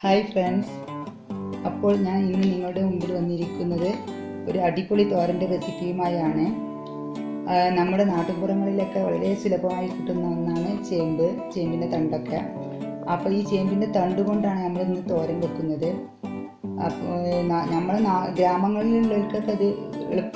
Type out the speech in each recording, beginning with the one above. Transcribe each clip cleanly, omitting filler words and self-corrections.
Hi friends, അപ്പോൾ ഞാൻ ഇന്ന് നിങ്ങളുടെ മുമ്പിൽ വന്നിരിക്കുന്നത് ഒരു അടിപൊളി തോരൻ്റെ റെസിപ്പിയുമായാണ്. നമ്മുടെ നാട്ടുപുറങ്ങളിലൊക്കെ വളരെ സുലഭമായി കിട്ടുന്ന ഒന്നാണ് ചേമ്പിൻ്റെ തണ്ടൊക്കെ. അപ്പോൾ ഈ ചേമ്പിൻ്റെ തണ്ട് കൊണ്ടാണ് നമ്മൾ ഇന്ന് തോരൻ വെക്കുന്നത്. അപ്പോൾ നമ്മളെ ഗ്രാമങ്ങളിലുള്ളവർക്കൊക്കെ അത്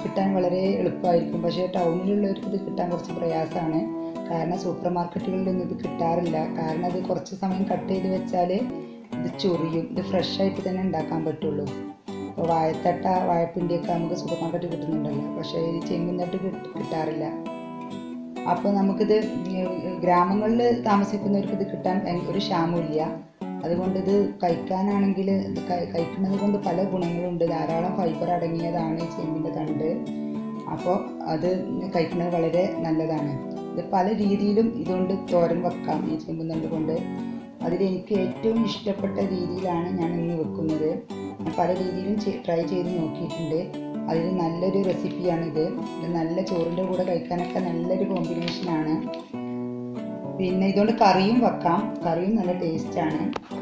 കിട്ടാൻ വളരെ എളുപ്പമായിരിക്കും. പക്ഷേ ടൗണിലുള്ളവർക്ക് ഇത് കിട്ടാൻ കുറച്ച് പ്രയാസമാണ്. കാരണം സൂപ്പർ മാർക്കറ്റുകളിലൊന്നും ഇത് കിട്ടാറില്ല. കാരണം അത് കുറച്ച് സമയം കട്ട് ചെയ്ത് വെച്ചാൽ ഇത് ചൊറിയും. ഇത് ഫ്രഷായിട്ട് തന്നെ ഉണ്ടാക്കാൻ പറ്റുള്ളൂ. ഇപ്പോൾ വാഴപ്പിണ്ടിയൊക്കെ നമുക്ക് സൂപ്പർ മാർക്കറ്റ് കിട്ടുന്നുണ്ടല്ലോ, പക്ഷേ ഈ ചേമ്പിൻതണ്ട് കിട്ടാറില്ല. അപ്പോൾ നമുക്കിത് ഗ്രാമങ്ങളിൽ താമസിക്കുന്നവർക്ക് ഇത് കിട്ടാൻ ഒരു ക്ഷാമമില്ല. അതുകൊണ്ട് ഇത് കഴിക്കാനാണെങ്കിൽ ഇത് കഴിക്കുന്നത് കൊണ്ട് പല ഗുണങ്ങളുണ്ട്. ധാരാളം ഫൈബർ അടങ്ങിയതാണ് ഈ ചേമ്പിൻ്റെ തണ്ട്. അപ്പോൾ അത് കഴിക്കുന്നത് വളരെ നല്ലതാണ്. ഇത് പല രീതിയിലും ഇതുകൊണ്ട് തോരൻ വെക്കാം. ഈ ചേമ്പിൻ തണ്ട് കൊണ്ട് അതിലെനിക്ക് ഏറ്റവും ഇഷ്ടപ്പെട്ട രീതിയിലാണ് ഞാൻ ഇന്ന് വെക്കുന്നത്. ഞാൻ പല രീതിയിലും ട്രൈ ചെയ്ത് നോക്കിയിട്ടുണ്ട്. അതിൽ നല്ലൊരു റെസിപ്പിയാണിത്. ഇത് നല്ല ചോറിൻ്റെ കൂടെ കഴിക്കാനൊക്കെ നല്ലൊരു കോമ്പിനേഷനാണ്. പിന്നെ ഇതുകൊണ്ട് കറിയും വെക്കാം. കറിയും നല്ല ടേസ്റ്റാണ്.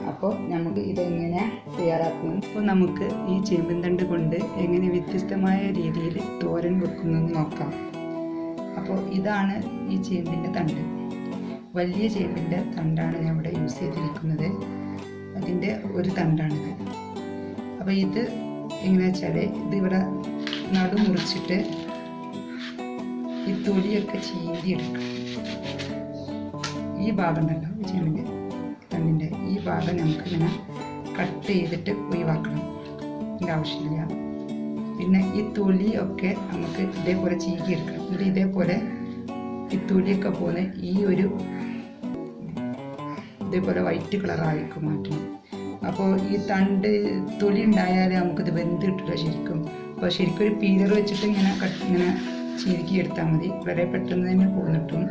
അപ്പോൾ നമുക്ക് ഇതെങ്ങനെ തയ്യാറാക്കും. അപ്പോൾ നമുക്ക് ഈ ചേമ്പിൻ തണ്ട് കൊണ്ട് എങ്ങനെ വ്യത്യസ്തമായ രീതിയിൽ തോരൻ വെക്കുന്നതെന്ന് നോക്കാം. അപ്പോൾ ഇതാണ് ഈ ചേമ്പിൻ്റെ തണ്ട്. വലിയ ചേമ്പിൻ്റെ തണ്ടാണ് ഞാൻ ഇവിടെ യൂസ് ചെയ്തിരിക്കുന്നത്. അതിൻ്റെ ഒരു തണ്ടാണിത്. അപ്പോൾ ഇത് എങ്ങനെയാ വെച്ചാൽ ഇത് ഇവിടെ നടു മുറിച്ചിട്ട് ഈ തൊലിയൊക്കെ ചീന്തിയെടുക്കണം. ഈ ഭാഗം ഉണ്ടല്ലോ ചേമ്പിൻ്റെ തണ്ടിൻ്റെ ഈ ഭാഗം നമുക്കിങ്ങനെ കട്ട് ചെയ്തിട്ട് ഒഴിവാക്കണം. ഇതിൻ്റെ ആവശ്യമില്ല. പിന്നെ ഈ തൊലിയൊക്കെ നമുക്ക് ഇതേപോലെ ചീകിയെടുക്കണം. എന്നിട്ട് ഇതേപോലെ ഈ തൊലിയൊക്കെ പോലെ ഇതേപോലെ വൈറ്റ് കളറായിരിക്കും മാറ്റണം. അപ്പോൾ ഈ തൊലി ഉണ്ടായാൽ നമുക്കിത് വെന്ത് കിട്ടില്ല ശരിക്കും. അപ്പോൾ ശരിക്കും ഒരു പീലർ വെച്ചിട്ട് ഇങ്ങനെ ചീരുക്കി എടുത്താൽ മതി. വളരെ പെട്ടെന്ന് തന്നെ പോന്നിട്ടും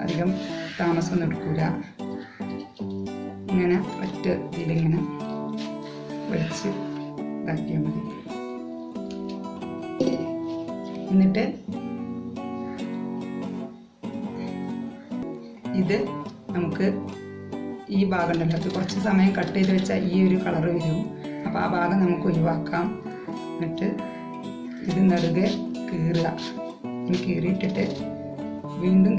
അധികം താമസമൊന്നും എടുക്കില്ല. ഇങ്ങനെ ഒറ്റ ഇതിലിങ്ങനെ വലിച്ച് ഇതാക്കിയാൽ മതി. എന്നിട്ട് ഇത് നമുക്ക് ഈ ഭാഗം ഉണ്ടല്ലോ, അത് കുറച്ച് സമയം കട്ട് ചെയ്ത് വെച്ചാൽ ഈ ഒരു കളർ വരും. അപ്പോൾ ആ ഭാഗം നമുക്ക് ഒഴിവാക്കാം. എന്നിട്ട് ഇത് നടുകെ കീറുക. ഇനി കീറിയിട്ടിട്ട് വീണ്ടും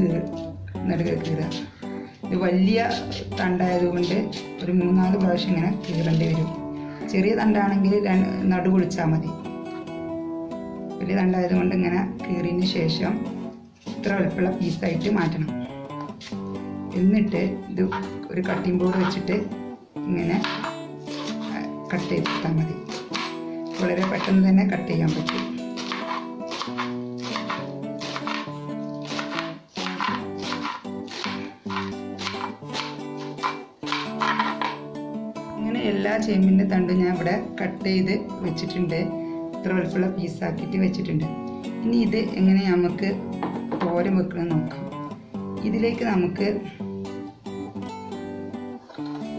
നടുകെ കീറുക. ഇത് വലിയ തണ്ടായതുകൊണ്ട് ഒരു 3-4 പ്രാവശ്യം ഇങ്ങനെ കീറേണ്ടി വരും. ചെറിയ തണ്ടാണെങ്കിൽ നടു പൊളിച്ചാൽ മതി. വലിയ തണ്ടായതുകൊണ്ട് ഇങ്ങനെ കീറിയതിന് ശേഷം ഇത്ര വലുപ്പമുള്ള പീസായിട്ട് മാറ്റണം. എന്നിട്ട് ഇത് ഒരു കട്ടിംഗ് ബോർഡ് വെച്ചിട്ട് ഇങ്ങനെ കട്ട് ചെയ്തെടുത്താൽ മതി. വളരെ പെട്ടെന്ന് തന്നെ കട്ട് ചെയ്യാൻ പറ്റും. ഇങ്ങനെ എല്ലാ ചേമ്പിൻ്റെ തണ്ടും ഞാൻ ഇവിടെ കട്ട് ചെയ്ത് വെച്ചിട്ടുണ്ട്. ഇത്ര വലുപ്പമുള്ള പീസാക്കിയിട്ട് വെച്ചിട്ടുണ്ട്. ഇനി ഇത് എങ്ങനെ നമുക്ക് തോരൻ വെക്കണം നോക്കാം. ഇതിലേക്ക് നമുക്ക്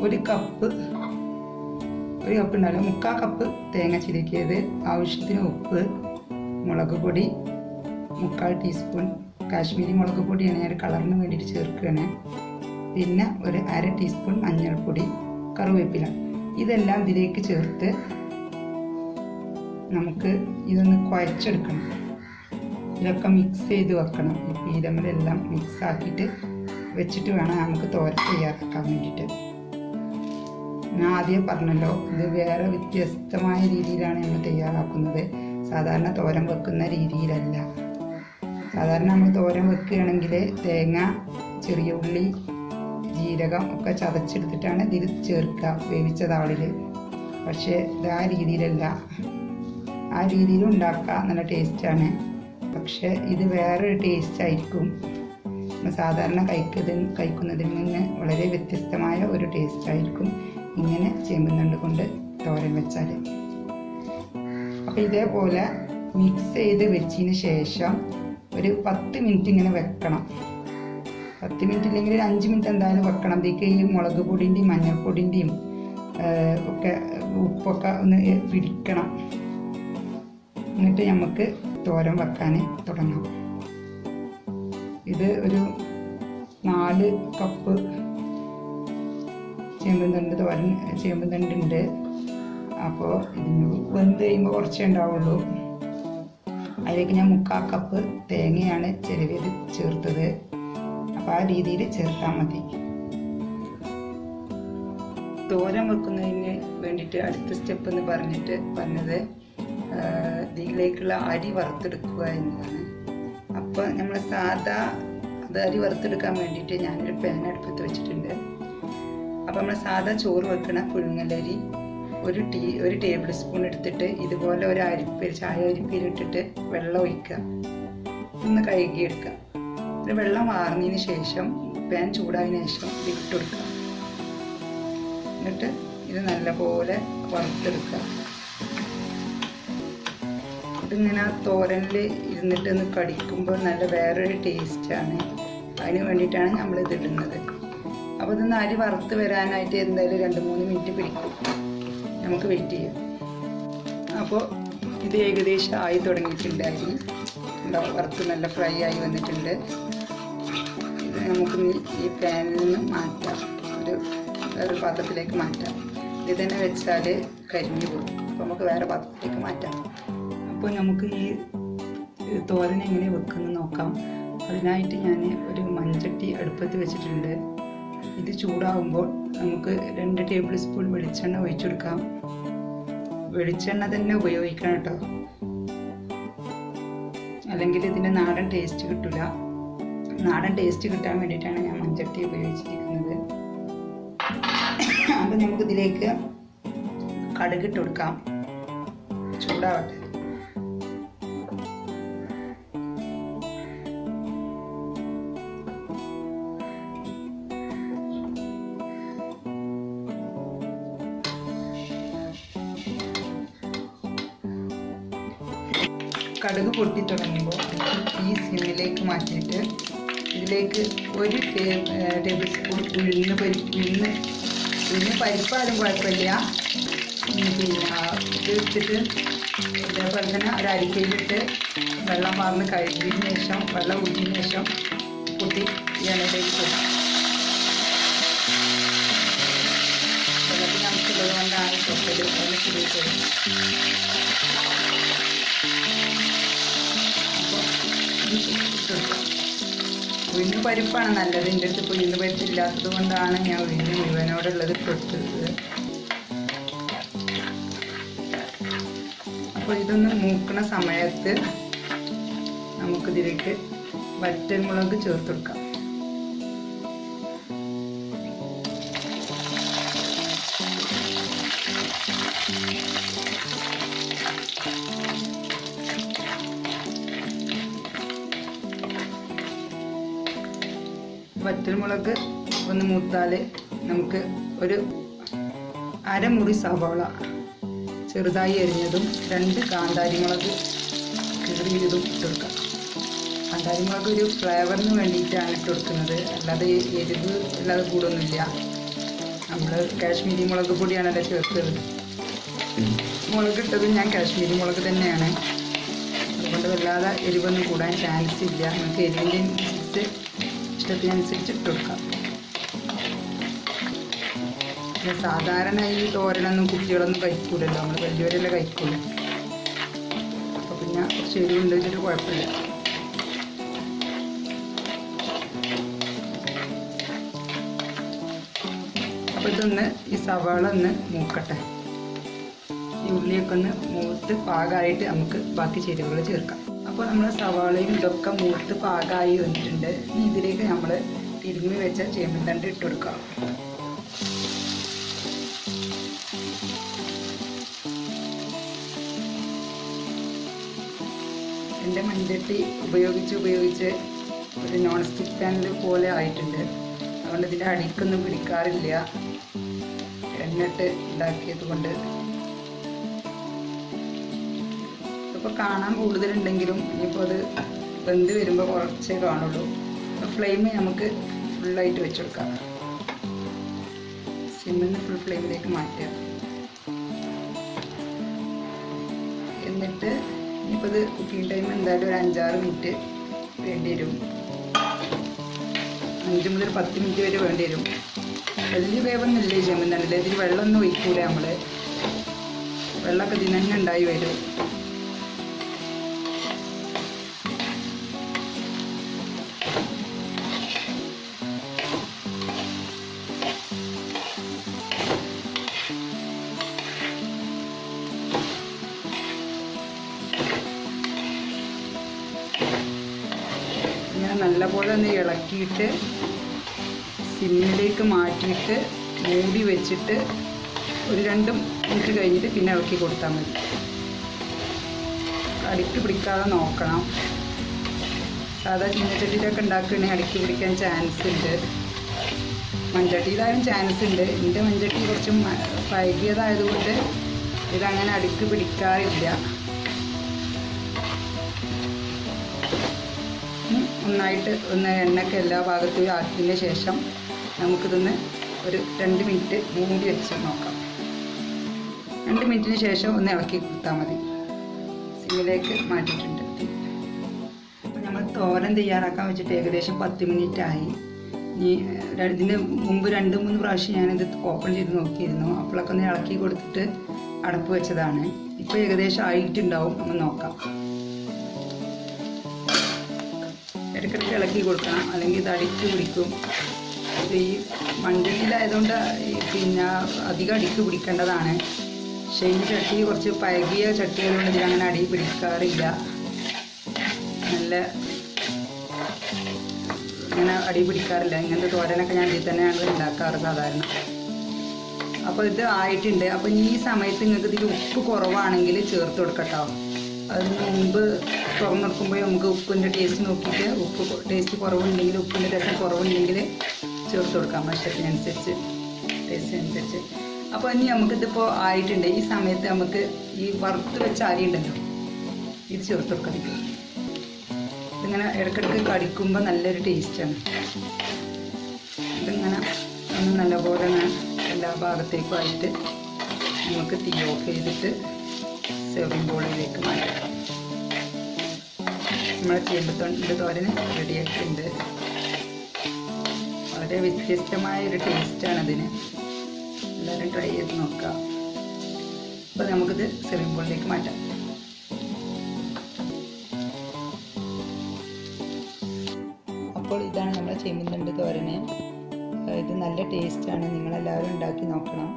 ഒരു കപ്പ് ഉണ്ടാവില്ല, 3/4 കപ്പ് തേങ്ങ ചിരക്കിയത്, ആവശ്യത്തിന് ഉപ്പ്, മുളക് പൊടി 3/4 ടീസ്പൂൺ കാശ്മീരി മുളക് പൊടിയാണ് ഞാൻ കളറിന് വേണ്ടിയിട്ട് ചേർക്കുകയാണ്. പിന്നെ ഒരു 1/2 ടീസ്പൂൺ മഞ്ഞൾപ്പൊടി, കറിവേപ്പില. ഇതെല്ലാം ഇതിലേക്ക് ചേർത്ത് നമുക്ക് ഇതൊന്ന് കുഴച്ചെടുക്കണം. ഇതൊക്കെ മിക്സ് ചെയ്ത് വെക്കണം. ഈ പീരമലെല്ലാം മിക്സ് ആക്കിയിട്ട് വെച്ചിട്ട് വേണം നമുക്ക് തോരൻ തയ്യാറാക്കാൻ വേണ്ടിയിട്ട്. ഞാൻ ആദ്യം പറഞ്ഞല്ലോ, ഇത് വേറെ വ്യത്യസ്തമായ രീതിയിലാണ് നമ്മൾ തയ്യാറാക്കുന്നത്. സാധാരണ തോരൻ വെക്കുന്ന രീതിയിലല്ല. സാധാരണ നമ്മൾ തോരൻ വെക്കുകയാണെങ്കിൽ തേങ്ങ, ചെറിയ ഉള്ളി, ജീരകം ഒക്കെ ചതച്ചെടുത്തിട്ടാണ് ഇതിൽ ചേർക്കുക വേവിച്ച താളിൽ. പക്ഷേ ഇത് ആ രീതിയിലല്ല. ആ രീതിയിൽ ഉണ്ടാക്കുക നല്ല ടേസ്റ്റാണ്. പക്ഷേ ഇത് വേറൊരു ടേസ്റ്റ് ആയിരിക്കും. സാധാരണ കഴിക്കുന്നതിൽ നിന്ന് വളരെ വ്യത്യസ്തമായ ഒരു ടേസ്റ്റ് ആയിരിക്കും ഇങ്ങനെ ചേമ്പിൻ തണ്ട് കൊണ്ട് തോരൻ വെച്ചാൽ. അപ്പോൾ ഇതേപോലെ മിക്സ് ചെയ്ത് വെച്ചതിന് ശേഷം ഒരു 10 മിനിറ്റ് ഇങ്ങനെ വെക്കണം. 10 മിനിറ്റ് ഇല്ലെങ്കിൽ ഒരു 5 മിനിറ്റ് എന്തായാലും വെക്കണം. ഇതിലേക്ക് ഈ മുളക് പൊടിൻ്റെയും മഞ്ഞൾപ്പൊടിൻ്റെയും ഒക്കെ ഉപ്പൊക്കെ ഒന്ന് പിടിക്കണം. എന്നിട്ട് നമുക്ക് തോരൻ വെക്കാൻ തുടങ്ങാം. ഇത് ഒരു 4 കപ്പ് ചേമ്പും തണ്ടുണ്ട്. അപ്പോൾ ഇതിന് വെന്ത് കഴിയുമ്പോൾ കുറച്ചേ ഉണ്ടാവുള്ളൂ. അതിലേക്ക് ഞാൻ 3/4 കപ്പ് തേങ്ങയാണ് ചിരവിയത് ചേർത്തത്. അപ്പോൾ ആ രീതിയിൽ ചേർത്താൽ മതി. തോരൻ വെക്കുന്നതിന് വേണ്ടിയിട്ട് അടുത്ത സ്റ്റെപ്പ് എന്ന് പറഞ്ഞത് ഇതിലേക്കുള്ള അരി വറുത്തെടുക്കുക എന്നതാണ്. അപ്പോൾ നമ്മൾ അരി വറുത്തെടുക്കാൻ വേണ്ടിയിട്ട് ഞാനൊരു പാൻ അടുപ്പത്ത് വെച്ചിട്ടുണ്ട്. അപ്പോൾ നമ്മൾ സാധാ ചോറ് വെക്കണ പുഴുങ്ങലരി ഒരു ടേബിൾ സ്പൂൺ എടുത്തിട്ട് ഇതുപോലെ ചായ അരിപ്പയിലിട്ടിട്ട് വെള്ളം ഒഴിക്കുക, ഒന്ന് കഴുകിയെടുക്കുക. ഇത് വെള്ളം വാർന്നതിന് ശേഷം പാൻ ചൂടായതിനു ശേഷം ഇത് ഇട്ട് കൊടുക്കുക. എന്നിട്ട് ഇത് നല്ലപോലെ വറുത്തെടുക്കുക. ഇതിങ്ങനെ തോരനിൽ ഇരുന്നിട്ട് ഒന്ന് കടിക്കുമ്പോൾ നല്ല വേറൊരു ടേസ്റ്റാണ്. അതിന് വേണ്ടിയിട്ടാണ് നമ്മളിത് ഇടുന്നത്. അപ്പോൾ ഇതൊന്ന് അരി വറുത്ത് വരാനായിട്ട് എന്തായാലും 2-3 മിനിറ്റ് പിടിക്കും. നമുക്ക് വെയിറ്റ് ചെയ്യാം. അപ്പോൾ ഇത് ഏകദേശം ആയി തുടങ്ങിയിട്ടുണ്ട്. അരി വറുത്ത് നല്ല ഫ്രൈ ആയി വന്നിട്ടുണ്ട്. ഇത് നമുക്ക് ഈ പാനിൽ നിന്ന് മാറ്റാം, വേറൊരു പാത്രത്തിലേക്ക് മാറ്റാം. ഇത് തന്നെ വെച്ചാൽ കരിഞ്ഞു പോകും. അപ്പോൾ നമുക്ക് വേറെ പാത്രത്തിലേക്ക് മാറ്റാം. അപ്പോൾ നമുക്ക് ഈ തോരൻ എങ്ങനെ വെക്കുന്നത് നോക്കാം. അതിനായിട്ട് ഞാൻ ഒരു മൺചട്ടി അടുപ്പത്ത് വെച്ചിട്ടുണ്ട്. ഇത് ചൂടാകുമ്പോൾ നമുക്ക് 2 ടേബിൾ സ്പൂൺ വെളിച്ചെണ്ണ ഒഴിച്ചെടുക്കാം. വെളിച്ചെണ്ണ തന്നെ ഉപയോഗിക്കണം കേട്ടോ, അല്ലെങ്കിൽ ഇതിൻ്റെ നാടൻ ടേസ്റ്റ് കിട്ടില്ല. നാടൻ ടേസ്റ്റ് കിട്ടാൻ വേണ്ടിയിട്ടാണ് ഞാൻ മൺചട്ടി ഉപയോഗിച്ചിരിക്കുന്നത്. അപ്പോൾ നമുക്കിതിലേക്ക് കടുകിട്ട് കൊടുക്കാം. ചൂടാവട്ടെ. കടുക് പൊട്ടി തുടങ്ങുമ്പോൾ ഈ സിമ്മിലേക്ക് മാറ്റിയിട്ട് ഇതിലേക്ക് 1 ടേബിൾ സ്പൂൺ ഉഴുന്ന് പരിപ്പാലും കുഴപ്പമില്ല. പിന്നെ ഇത് ഇട്ടിട്ട് ഇതേപോലെ തന്നെ ഒരു അരിക്കയിലിട്ട് വെള്ളം വാർന്ന് കഴുകിയതിന് ശേഷം വെള്ളം ഊറ്റിയതിന് ശേഷം പൊട്ടി ഈ എണ്ണയിലേക്ക് പോകും. വെള്ളത്തിന് അംശമുള്ളത് കൊണ്ടാണ് തൊട്ടത് ഒന്ന് ശരിയായി. ഉഴുന്ന് പരിപ്പാണ് നല്ലത്. എൻ്റെ അടുത്ത് ഉഴുന്ന് പരിപ്പില്ലാത്തത് കൊണ്ടാണ് ഞാൻ ഉഴുന്ന് മുഴുവനോടുള്ളത് കൊടുത്തത്. അപ്പോൾ ഇതൊന്ന് മൂക്കണ സമയത്ത് നമുക്കിതിലേക്ക് വറ്റൽമുളക് ചേർത്ത് കൊടുക്കാം. വറ്റൽമുളക് ഒന്ന് മൂത്താൽ നമുക്ക് ഒരു അരമുറി സവാള ചെറുതായി എരിഞ്ഞതും 2 കാന്താരിമുളക് കീറിയതും ഇട്ടുകൊടുക്കാം. കാന്താരിമുളക് ഒരു ഫ്ലേവറിന് വേണ്ടിയിട്ടാണ് ഇട്ട് കൊടുക്കുന്നത്, അല്ലാതെ എരിവ് അല്ലാതെ കൂടൊന്നുമില്ല. നമ്മൾ കാശ്മീരി മുളക് പൊടിയാണല്ലോ ചേർത്തത്. മുളക് ഇട്ടത് ഞാൻ കാശ്മീരി മുളക് തന്നെയാണ്. അതുകൊണ്ട് വല്ലാതെ എരിവൊന്നും കൂടാൻ ചാൻസ് ഇല്ല. നമുക്ക് എരിവിൻ്റെ ഇഷ്ടത്തിനനുസരിച്ച് ഇട്ട് കൊടുക്കാം. സാധാരണ ഈ തോരനൊന്നും കുട്ടികളൊന്നും കഴിക്കൂലല്ലോ, നമ്മൾ വലിയവരെല്ലാം കഴിക്കൂല. അപ്പോൾ പിന്നെ കുറച്ച് എരിവുണ്ട് വെച്ചിട്ട് കുഴപ്പമില്ല. അപ്പോൾ ഇതൊന്ന് ഈ സവാള ഒന്ന് മൂക്കട്ടെ. ഈ ഉള്ളിയൊക്കെ ഒന്ന് മൂത്ത് പാകമായിട്ട് നമുക്ക് ബാക്കി ചേരുവകൾ ചേർക്കാം. അപ്പോൾ നമ്മൾ സവാളയും ഇതൊക്കെ മൂത്ത് പാകമായി വന്നിട്ടുണ്ട്. ഇനി ഇതിലേക്ക് നമ്മൾ തിരുമ്മി വെച്ച ചേമ്പിൻ തണ്ട് ഇട്ട് കൊടുക്കാം. എൻ്റെ മൺചട്ടി ഉപയോഗിച്ച് ഒരു നോൺ സ്റ്റിക്ക് പാനിൽ പോലെ ആയിട്ടുണ്ട്. അതുകൊണ്ട് ഇതിൻ്റെ അടിക്കൊന്നും പിടിക്കാറില്ല, എണ്ണിട്ട് ഉണ്ടാക്കിയത് കൊണ്ട്. ഇപ്പോൾ കാണാൻ കൂടുതലുണ്ടെങ്കിലും ഇനിയിപ്പോൾ അത് വെന്ത് വരുമ്പോൾ കുറച്ചേ കാണുള്ളൂ. ഫ്ലെയിം നമുക്ക് ഫുള്ളായിട്ട് വെച്ച് കൊടുക്കാം. സിമ്മിൽ നിന്ന് ഫുൾ ഫ്ലെയിമിലേക്ക് മാറ്റുക. എന്നിട്ട് ഇനിയിപ്പോൾ ഇത് കുക്കിംഗ് ടൈം എന്തായാലും ഒരു 5-6 മിനിറ്റ് വേണ്ടി വരും. 5 മുതൽ 10 മിനിറ്റ് വരെ വേണ്ടി വരും. വലിയ വേവൊന്നുമില്ല ഈ ചെമ്മീൻ തണ്ടിൽ. ഇതിൽ വെള്ളമൊന്നും ഒഴിക്കൂല നമ്മൾ. വെള്ളമൊക്കെ ഇതിൽ തന്നെ ഉണ്ടായി വരും. ഇങ്ങനെ നല്ലപോലെ ഒന്ന് ഇളക്കിയിട്ട് സിമ്മിലേക്ക് മാറ്റിയിട്ട് മൂടി വെച്ചിട്ട് ഒരു 2 മിനിറ്റ് കഴിഞ്ഞിട്ട് പിന്നെ ഇളക്കി കൊടുത്താൽ മതി. അടിക്ക് പിടിക്കാതെ നോക്കണം. സാധാ ചീനച്ചട്ടിയിലൊക്കെ ഉണ്ടാക്കുകയാണെങ്കിൽ അടിക്ക് പിടിക്കാൻ ചാൻസ് ഉണ്ട്. മൺചട്ടിയിലായാലും ചാൻസ് ഉണ്ട്. എൻ്റെ മൺചട്ടി കുറച്ച് പഴകിയതായതുകൊണ്ട് ഇതങ്ങനെ അടിക്ക് പിടിക്കാറില്ല. നന്നായിട്ട് ഒന്ന് എണ്ണയ്ക്ക് എല്ലാ ഭാഗത്തും ആക്കിയതിന് ശേഷം നമുക്കിതൊന്ന് ഒരു 2 മിനിറ്റ് മൂടി വെച്ച് നോക്കാം. 2 മിനിറ്റിന് ശേഷം ഒന്ന് ഇളക്കി കൊടുത്താൽ മതി. സിമ്മിലേക്ക് മാറ്റിയിട്ടുണ്ട്. അപ്പോൾ നമ്മൾ തോരൻ തയ്യാറാക്കാൻ വെച്ചിട്ട് ഏകദേശം 10 മിനിറ്റ് ആയി. ഇതിന് മുമ്പ് 2-3 പ്രാവശ്യം ഞാനിത് ഓപ്പൺ ചെയ്ത് നോക്കിയിരുന്നു. അപ്പോഴൊക്കെ ഒന്ന് ഇളക്കി കൊടുത്തിട്ട് അടപ്പ് വെച്ചതാണ്. ഇപ്പോൾ ഏകദേശം ആയിട്ടുണ്ടാവും. നമ്മൾ നോക്കാം. ഇടയ്ക്കിടയ്ക്ക് ഇളക്കി കൊടുക്കണം, അല്ലെങ്കിൽ ഇത് അടിക്ക് പിടിക്കും. ഈ മൺചട്ടിയിലായതുകൊണ്ട് പിന്നെ അധികം അടിക്ക് പിടിക്കേണ്ടതാണ്. പക്ഷേ ഈ ചട്ടി കുറച്ച് പഴകിയ ചട്ടി ആയതുകൊണ്ട് ഇതിലങ്ങനെ അടി പിടിക്കാറില്ല. നല്ല ഇങ്ങനെ അടി പിടിക്കാറില്ല. ഇങ്ങനത്തെ തോരനൊക്കെ ഞാൻ ഇതിൽ തന്നെയാണ് ഉണ്ടാക്കാറ് സാധാരണ. അപ്പോൾ ഇത് ആയിട്ടുണ്ട്. അപ്പോൾ ഈ സമയത്ത് നിങ്ങൾക്ക് ഇതിൽ ഉപ്പ് കുറവാണെങ്കിൽ ചേർത്ത് കൊടുക്കട്ടോ. അതിന് മുമ്പ് തുറന്നെടുക്കുമ്പോൾ നമുക്ക് ഉപ്പിൻ്റെ ടേസ്റ്റ് നോക്കിയിട്ട് ഉപ്പ് ടേസ്റ്റ് കുറവുണ്ടെങ്കിൽ, ഉപ്പിൻ്റെ രസം കുറവുണ്ടെങ്കിൽ ചേർത്ത് കൊടുക്കാം ആവശ്യത്തിനനുസരിച്ച്, ടേസ്റ്റിനനുസരിച്ച്. അപ്പോൾ ഇനി നമുക്കിതിപ്പോൾ ആയിട്ടുണ്ട്. ഈ സമയത്ത് നമുക്ക് ഈ വറുത്ത് വെച്ച അരി ഉണ്ടല്ലോ, ഇത് ചേർത്ത് കൊടുക്കാം. ഇതിങ്ങനെ ഇടയ്ക്കിടയ്ക്ക് കടിക്കുമ്പോൾ നല്ലൊരു ടേസ്റ്റാണ്. ഇതിങ്ങനെ ഒന്ന് നല്ലപോലെ ഇങ്ങനെ എല്ലാ ഭാഗത്തേക്കും ആയിട്ട് നമുക്ക് തീ ഓഫ് ചെയ്തിട്ട് സെർവിങ് ബോളിലേക്ക് മാറ്റാം. നമ്മളെ ചേമ്പ് തോരന് റെഡിയാക്കിയിട്ടുണ്ട്. വളരെ വ്യത്യസ്തമായൊരു ടേസ്റ്റാണ് അതിന്. എല്ലാവരും ട്രൈ ചെയ്ത് നോക്കാം. അപ്പോൾ നമുക്കിത് സെർവിങ് ബോളിലേക്ക് മാറ്റാം. അപ്പോൾ ഇതാണ് നമ്മുടെ ചേമ്പിൻ്റെ തോരന്. ഇത് നല്ല ടേസ്റ്റാണ്. നിങ്ങളെല്ലാവരും ഉണ്ടാക്കി നോക്കണം.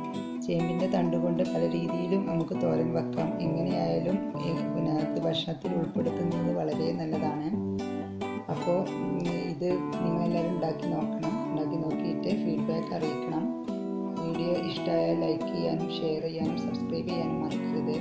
ചേമ്പിൻ്റെ തണ്ട് കൊണ്ട് പല രീതിയിലും നമുക്ക് തോരൻ വെക്കാം. എങ്ങനെയായാലും ഇതിനകത്ത് ഭക്ഷണത്തിൽ ഉൾപ്പെടുത്തുന്നത് വളരെ നല്ലതാണ്. അപ്പോൾ ഇത് നിങ്ങളെല്ലാവരും ഉണ്ടാക്കി നോക്കണം. ഉണ്ടാക്കി നോക്കിയിട്ട് ഫീഡ്ബാക്ക് അറിയിക്കണം. വീഡിയോ ഇഷ്ടമായാൽ ലൈക്ക് ചെയ്യാനും ഷെയർ ചെയ്യാനും സബ്സ്ക്രൈബ് ചെയ്യാനും മറക്കരുത്.